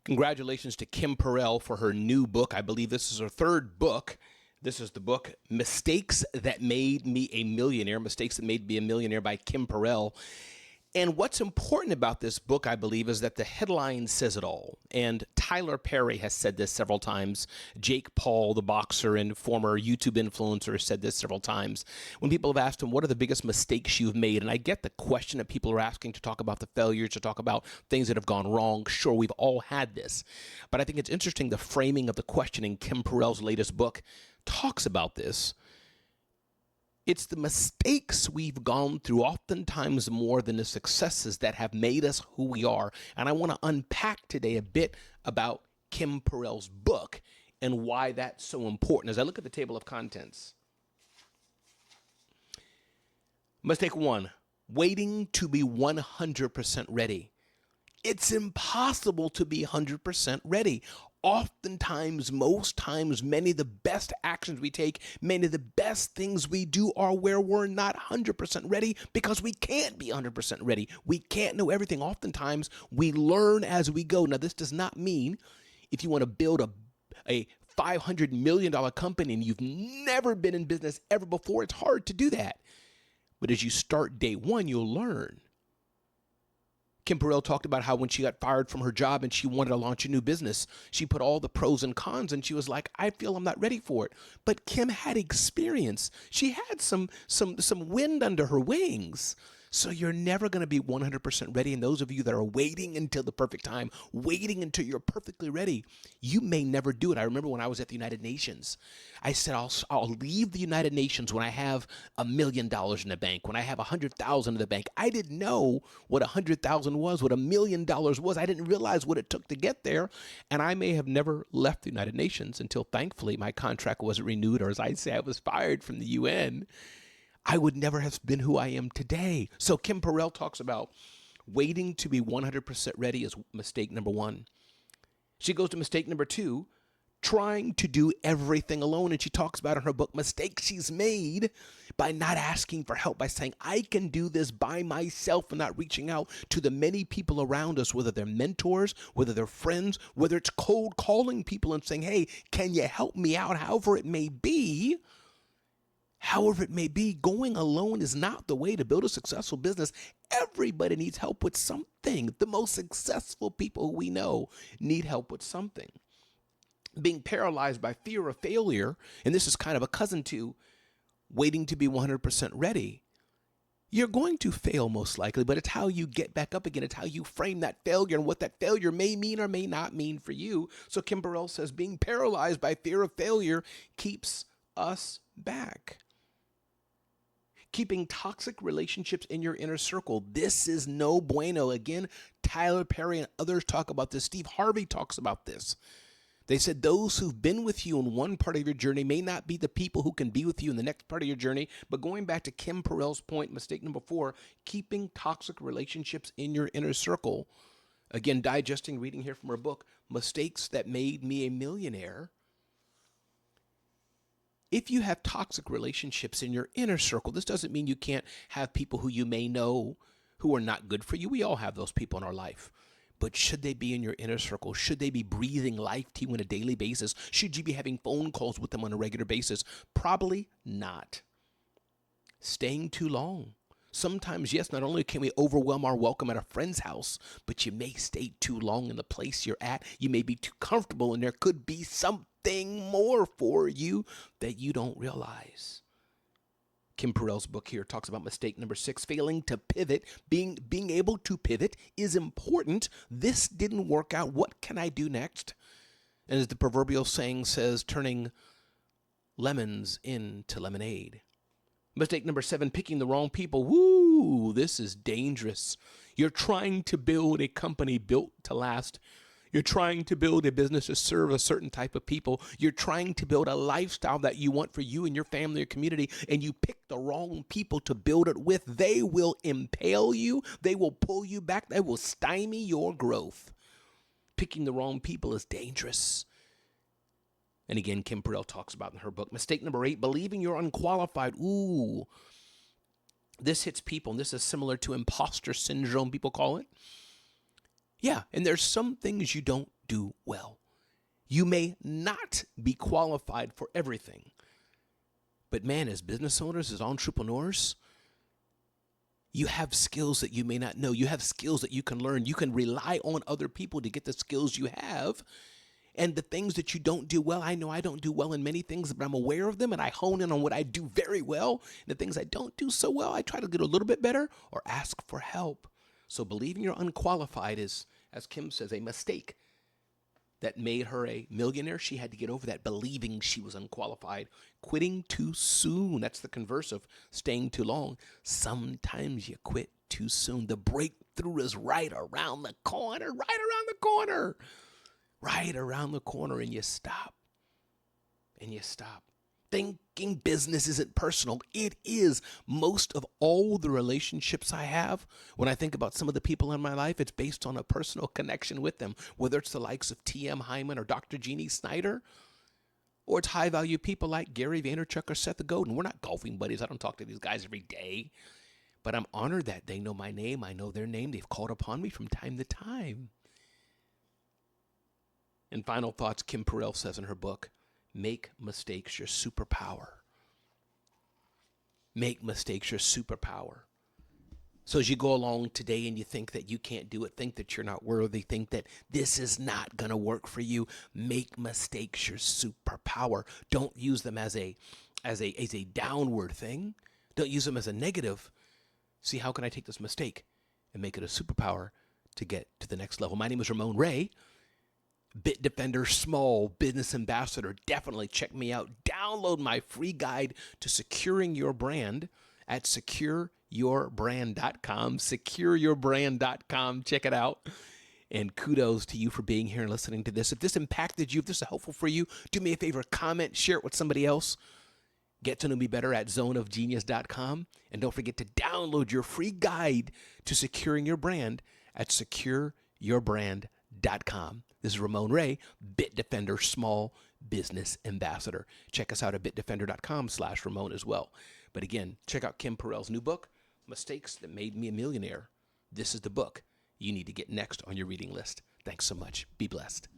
Congratulations to Kim Perell for her new book. I believe this is her third book. This is the book Mistakes That Made Me a Millionaire, Mistakes That Made Me a Millionaire by Kim Perell. And what's important about this book, I believe, is that the headline says it all. And Tyler Perry has said this several times. Jake Paul, the boxer and former YouTube influencer, has said this several times. When people have asked him, what are the biggest mistakes you've made? And I get the question that people are asking to talk about the failures, to talk about things that have gone wrong. Sure, we've all had this. But I think it's interesting the framing of the question in Kim Perell's latest book talks about this. It's the mistakes we've gone through oftentimes more than the successes that have made us who we are. And I want to unpack today a bit about Kim Perell's book and why that's so important. As I look at the table of contents, mistake one, waiting to be 100% ready. It's impossible to be 100% ready. Oftentimes, most times, many of the best actions we take, many of the best things we do are where we're not 100% ready because we can't be 100% ready. We can't know everything. Oftentimes, we learn as we go. Now, this does not mean if you want to build a $500 million company and you've never been in business ever before, it's hard to do that. But as you start day one, you'll learn. Kim Perell talked about how when she got fired from her job and she wanted to launch a new business, she put all the pros and cons and she was like, I feel I'm not ready for it. But Kim had experience. She had some wind under her wings. So you're never going to be 100% ready. And those of you that are waiting until the perfect time, waiting until you're perfectly ready, you may never do it. I remember when I was at the United Nations, I said, I'll leave the United Nations when I have $1 million in the bank, when I have 100,000 in the bank. I didn't know what 100,000 was, what $1 million was. I didn't realize what it took to get there. And I may have never left the United Nations until thankfully my contract wasn't renewed, or as I say, I was fired from the UN. I would never have been who I am today. So Kim Perell talks about waiting to be 100% ready is mistake number one. She goes to mistake number two, trying to do everything alone. And she talks about in her book mistakes she's made by not asking for help, by saying, I can do this by myself, and not reaching out to the many people around us, whether they're mentors, whether they're friends, whether it's cold calling people and saying, hey, can you help me out? However it may be, going alone is not the way to build a successful business. Everybody needs help with something. The most successful people we know need help with something. Being paralyzed by fear of failure, and this is kind of a cousin to waiting to be 100% ready. You're going to fail most likely, but it's how you get back up again. It's how you frame that failure and what that failure may mean or may not mean for you. So Kim Perell says being paralyzed by fear of failure keeps us back. Keeping toxic relationships in your inner circle. This is no bueno. Again, Tyler Perry and others talk about this. Steve Harvey talks about this. They said those who've been with you in one part of your journey may not be the people who can be with you in the next part of your journey. But going back to Kim Perell's point, mistake number four, keeping toxic relationships in your inner circle. Again, digesting, reading here from her book, Mistakes That Made Me a Millionaire. If you have toxic relationships in your inner circle, this doesn't mean you can't have people who you may know who are not good for you. We all have those people in our life. But should they be in your inner circle? Should they be breathing life to you on a daily basis? Should you be having phone calls with them on a regular basis? Probably not. Staying too long. Sometimes, yes, not only can we overwhelm our welcome at a friend's house, but you may stay too long in the place you're at. You may be too comfortable, and there could be something more for you that you don't realize. Kim Perell's book here talks about mistake number six, failing to pivot. Being able to pivot is important. This didn't work out. What can I do next? And as the proverbial saying says, turning lemons into lemonade. Mistake number seven, picking the wrong people. Woo, this is dangerous. You're trying to build a company built to last. You're trying to build a business to serve a certain type of people. You're trying to build a lifestyle that you want for you and your family or community, and you pick the wrong people to build it with. They will impale you. They will pull you back. They will stymie your growth. Picking the wrong people is dangerous. And again, Kim Perell talks about in her book. Mistake number 8, believing you're unqualified. Ooh, this hits people, and this is similar to imposter syndrome, people call it. Yeah, and there's some things you don't do well. You may not be qualified for everything. But man, as business owners, as entrepreneurs, you have skills that you may not know. You have skills that you can learn. You can rely on other people to get the skills you have. And the things that you don't do well, I know I don't do well in many things, but I'm aware of them and I hone in on what I do very well. And the things I don't do so well, I try to get a little bit better or ask for help. So believing you're unqualified is, as Kim says, a mistake that made her a millionaire. She had to get over that, believing she was unqualified. Quitting too soon. That's the converse of staying too long. Sometimes you quit too soon. The breakthrough is right around the corner, and you stop. Thinking business isn't personal. It is. Most of all the relationships I have, when I think about some of the people in my life, it's based on a personal connection with them, whether it's the likes of T.M. Hyman or Dr. Jeannie Snyder, or it's high-value people like Gary Vaynerchuk or Seth Godin. We're not golfing buddies. I don't talk to these guys every day, but I'm honored that they know my name. I know their name. They've called upon me from time to time. And final thoughts, Kim Perell says in her book, make mistakes your superpower. Make mistakes your superpower. So as you go along today and you think that you can't do it, think that you're not worthy, think that this is not going to work for you, make mistakes your superpower. Don't use them as a downward thing. Don't use them as a negative. See, how can I take this mistake and make it a superpower to get to the next level? My name is Ramon Ray, Bitdefender Small Business Ambassador. Definitely check me out. Download my free guide to securing your brand at secureyourbrand.com. Secureyourbrand.com. Check it out. And kudos to you for being here and listening to this. If this impacted you, if this is helpful for you, do me a favor, comment, share it with somebody else. Get to know me better at zoneofgenius.com. And don't forget to download your free guide to securing your brand at secureyourbrand.com. This is Ramon Ray, Bitdefender Small Business Ambassador. Check us out at bitdefender.com/Ramon as well. But again, check out Kim Perell's new book, Mistakes That Made Me a Millionaire. This is the book you need to get next on your reading list. Thanks so much. Be blessed.